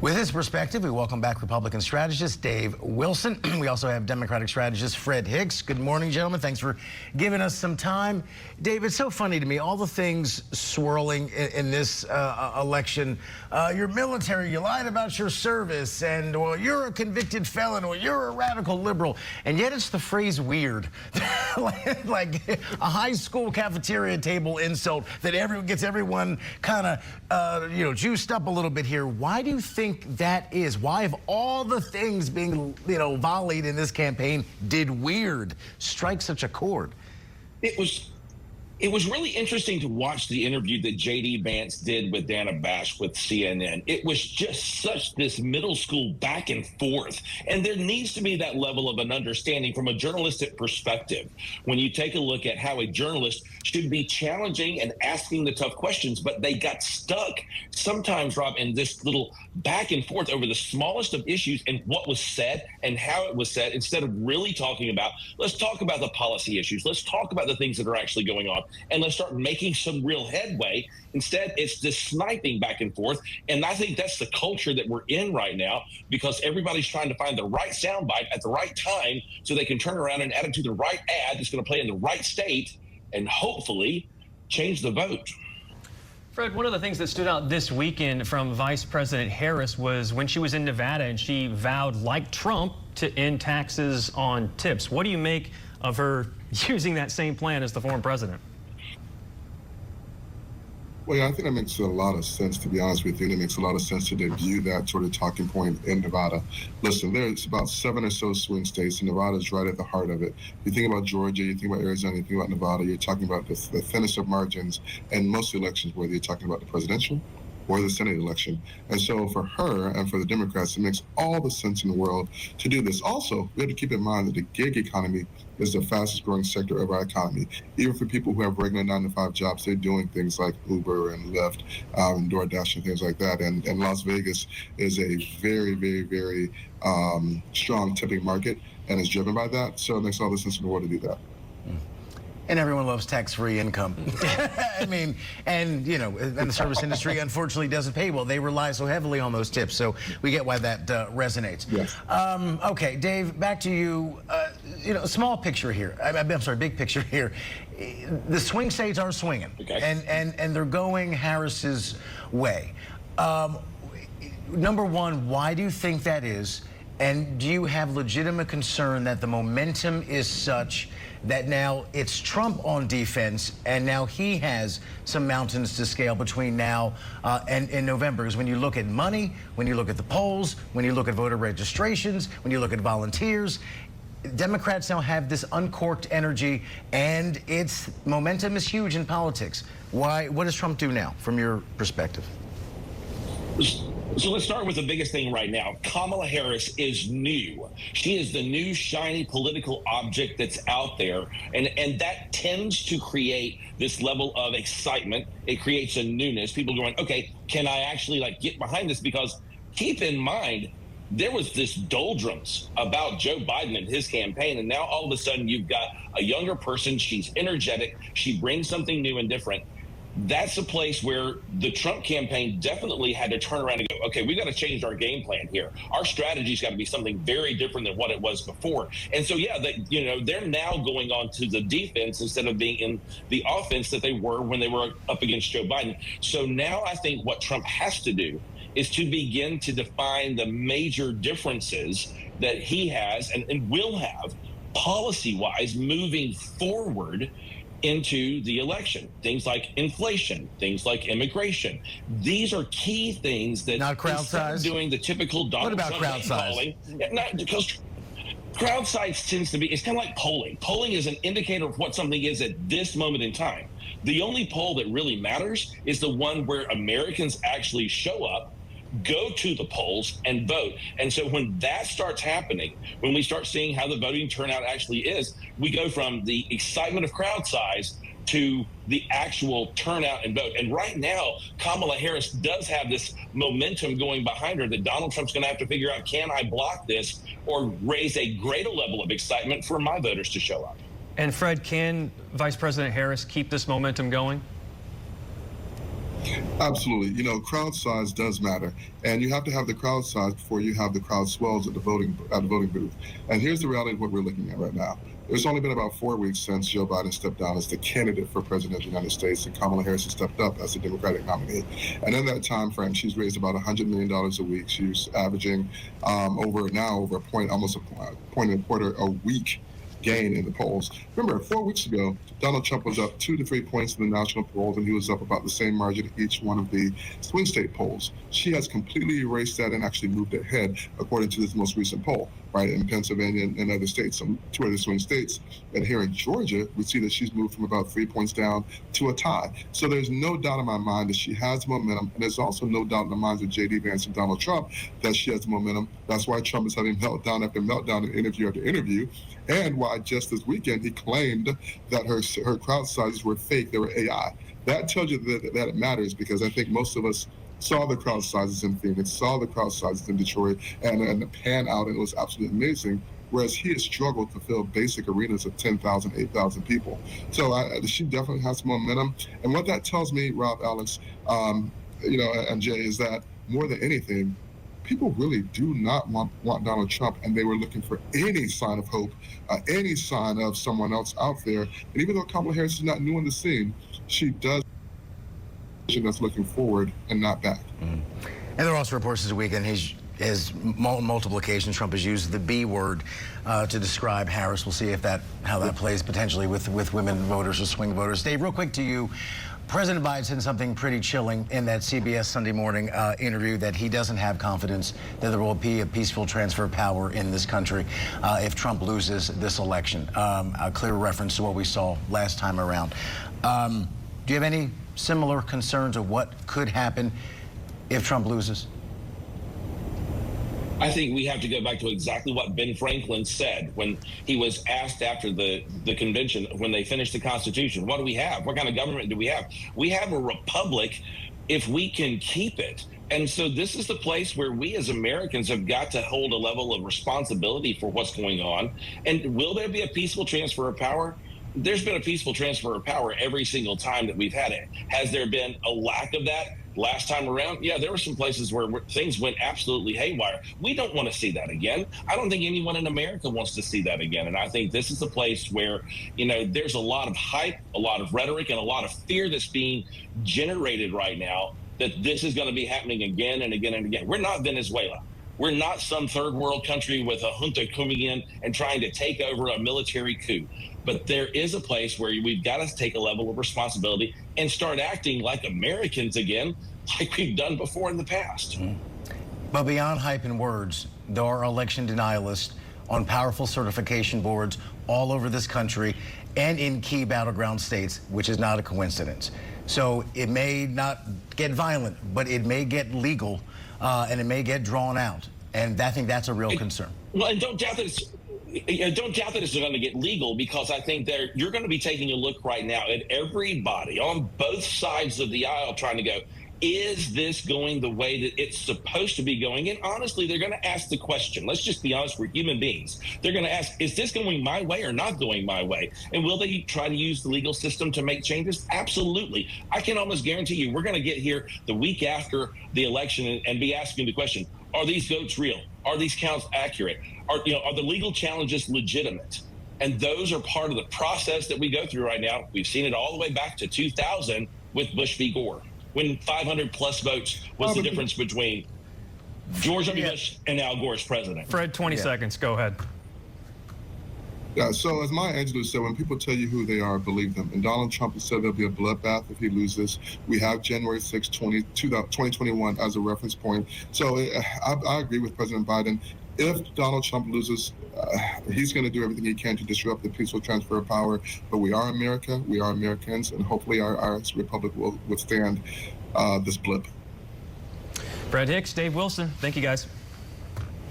With his perspective, we welcome back Republican strategist Dave Wilson. We also have Democratic strategist Fred Hicks. Good morning, gentlemen. Thanks for giving us some time. Dave, it's so funny to me, all the things swirling in this election. You're military, you lied about your service, and well, you're a convicted felon, or you're a radical liberal. And yet it's the phrase weird. like a high school cafeteria table insult that gets everyone kind of, juiced up a little bit here. Why do you think that is? Why, of all the things being, volleyed in this campaign, did weird strike such a chord? It was really interesting to watch the interview that JD Vance did with Dana Bash with CNN. It was just such this middle school back and forth. And there needs to be that level of an understanding from a journalistic perspective when you take a look at how a journalist should be challenging and asking the tough questions, but they got stuck sometimes, Rob, in this little back and forth over the smallest of issues and what was said and how it was said, instead of really talking about, let's talk about the policy issues. Let's talk about the things that are actually going on. And let's start making some real headway. Instead, it's this sniping back and forth. And I think that's the culture that we're in right now, because everybody's trying to find the right soundbite at the right time so they can turn around and add it to the right ad that's going to play in the right state and hopefully change the vote. Fred, one of the things that stood out this weekend from Vice President Harris was when she was in Nevada and she vowed, like Trump, to end taxes on tips. What do you make of her using that same plan as the former president? Well, yeah, I think that makes a lot of sense, to be honest with you. It makes a lot of sense to debut that sort of talking point in Nevada. Listen, there's about 7 or so swing states, and Nevada's right at the heart of it. You think about Georgia, you think about Arizona, you think about Nevada, you're talking about the thinnest of margins, and most elections, whether you're talking about the presidential or the Senate election. And so for her and for the Democrats, it makes all the sense in the world to do this. Also, we have to keep in mind that the gig economy is the fastest growing sector of our economy. Even for people who have regular 9-to-5 jobs, they're doing things like Uber and Lyft and DoorDash and things like that. And Las Vegas is a very, very, very strong tipping market and is driven by that. So it makes all the sense in the world to do that. And everyone loves tax-free income. I mean, and the service industry unfortunately doesn't pay well. They rely so heavily on those tips. So we get why that resonates. Yes. Okay, Dave, back to you. Small picture here. I'm sorry, big picture here. The swing states are swinging, okay, and they're going Harris's way. Number one, why do you think that is? And do you have legitimate concern that the momentum is such that now it's Trump on defense, and now he has some mountains to scale between now and in November? Because when you look at money, when you look at the polls, when you look at voter registrations, when you look at volunteers, Democrats now have this uncorked energy, and its momentum is huge in politics. Why? What does Trump do now, from your perspective? So let's start with the biggest thing right now. Kamala Harris is new. She is the new shiny political object that's out there. And that tends to create this level of excitement. It creates a newness. People going, okay, can I actually get behind this? Because keep in mind, there was this doldrums about Joe Biden and his campaign. And now all of a sudden you've got a younger person. She's energetic. She brings something new and different. That's a place where the Trump campaign definitely had to turn around and go, okay, we've got to change our game plan here. Our strategy's got to be something very different than what it was before. And so, yeah, they're now going on to the defense instead of being in the offense that they were when they were up against Joe Biden. So now I think what Trump has to do is to begin to define the major differences that he has and will have policy-wise moving forward into the election. Things like inflation, things like immigration. These are key things that not crowd size. Doing the typical Donald What about Trump crowd size? Polling, not because crowd size tends to be, it's kind of like polling. Polling is an indicator of what something is at this moment in time. The only poll that really matters is the one where Americans actually show up, go to the polls and vote. And so when that starts happening, when we start seeing how the voting turnout actually is, we go from the excitement of crowd size to the actual turnout and vote. And right now, Kamala Harris does have this momentum going behind her that Donald Trump's going to have to figure out, can I block this or raise a greater level of excitement for my voters to show up? And Fred, can Vice President Harris keep this momentum going? Absolutely. You know, crowd size does matter, and you have to have the crowd size before you have the crowd swells at the voting booth. And here's the reality of what we're looking at right now. It's only been about 4 weeks since Joe Biden stepped down as the candidate for president of the United States, and Kamala Harris has stepped up as the Democratic nominee. And in that time frame, she's raised about $100 million a week. She's averaging over a point, almost a point and a quarter a week gain in the polls. Remember, 4 weeks ago, Donald Trump was up 2 to 3 points in the national polls, and he was up about the same margin in each one of the swing state polls. She has completely erased that and actually moved ahead, according to this most recent poll, right, in Pennsylvania and other states, two other swing states. And here in Georgia, we see that she's moved from about 3 points down to a tie. So there's no doubt in my mind that she has momentum, and there's also no doubt in the minds of JD Vance and Donald Trump that she has momentum. That's why Trump is having meltdown after meltdown and interview after interview, and why just this weekend he claimed that her crowd sizes were fake, they were AI. That tells you that it matters, because I think most of us saw the crowd sizes in Phoenix, saw the crowd sizes in Detroit, and the pan out, and it was absolutely amazing. Whereas he has struggled to fill basic arenas of 10,000, 8,000 people. So she definitely has momentum. And what that tells me, Rob, Alex, and Jay, is that more than anything, people really do not want Donald Trump, and they were looking for any sign of hope, any sign of someone else out there. And even though Kamala Harris is not new on the scene, she does that's looking forward and not back. And there are also reports this weekend as multiple occasions Trump has used the B word to describe Harris. We'll see how that plays potentially with women voters or swing voters. Dave, real quick to you. President Biden said something pretty chilling in that CBS Sunday Morning interview, that he doesn't have confidence that there will be a peaceful transfer of power in this country if Trump loses this election. A clear reference to what we saw last time around. Do you have any similar concerns of what could happen if Trump loses? I think we have to go back to exactly what Ben Franklin said when he was asked after the convention, when they finished the Constitution, what do we have? What kind of government do we have? We have a republic if we can keep it. And so this is the place where we as Americans have got to hold a level of responsibility for what's going on. And will there be a peaceful transfer of power? There's been a peaceful transfer of power every single time that we've had it. Has there been a lack of that last time around? Yeah, there were some places where things went absolutely haywire. We don't want to see that again. I don't think anyone in America wants to see that again. And I think this is the place where, there's a lot of hype, a lot of rhetoric, and a lot of fear that's being generated right now that this is going to be happening again and again and again. We're not Venezuela. We're not some third world country with a junta coming in and trying to take over a military coup. But there is a place where we've got to take a level of responsibility and start acting like Americans again, like we've done before in the past. But beyond hype and words, there are election denialists on powerful certification boards all over this country and in key battleground states, which is not a coincidence. So it may not get violent, but it may get legal, and it may get drawn out. And I think that's a real concern. Well, and don't doubt that it's going to get legal, because I think you're going to be taking a look right now at everybody on both sides of the aisle trying to go, is this going the way that it's supposed to be going? And honestly, they're going to ask the question. Let's just be honest, we're human beings. They're going to ask, is this going my way or not going my way? And will they try to use the legal system to make changes? Absolutely. I can almost guarantee you we're going to get here the week after the election and be asking the question, are these votes real? Are these counts accurate? Are the legal challenges legitimate? And those are part of the process that we go through right now. We've seen it all the way back to 2000 with Bush v. Gore, when 500 plus votes was the difference between George W. Bush and Al Gore's president. Fred, 20 seconds. Go ahead. Yeah, so as Maya Angelou said, when people tell you who they are, believe them. And Donald Trump has said there'll be a bloodbath if he loses. We have January 6, 2021 as a reference point. So I agree with President Biden. If Donald Trump loses, he's going to do everything he can to disrupt the peaceful transfer of power. But we are America, we are Americans, and hopefully our republic will withstand this blip. Fred Hicks, Dave Wilson, thank you guys.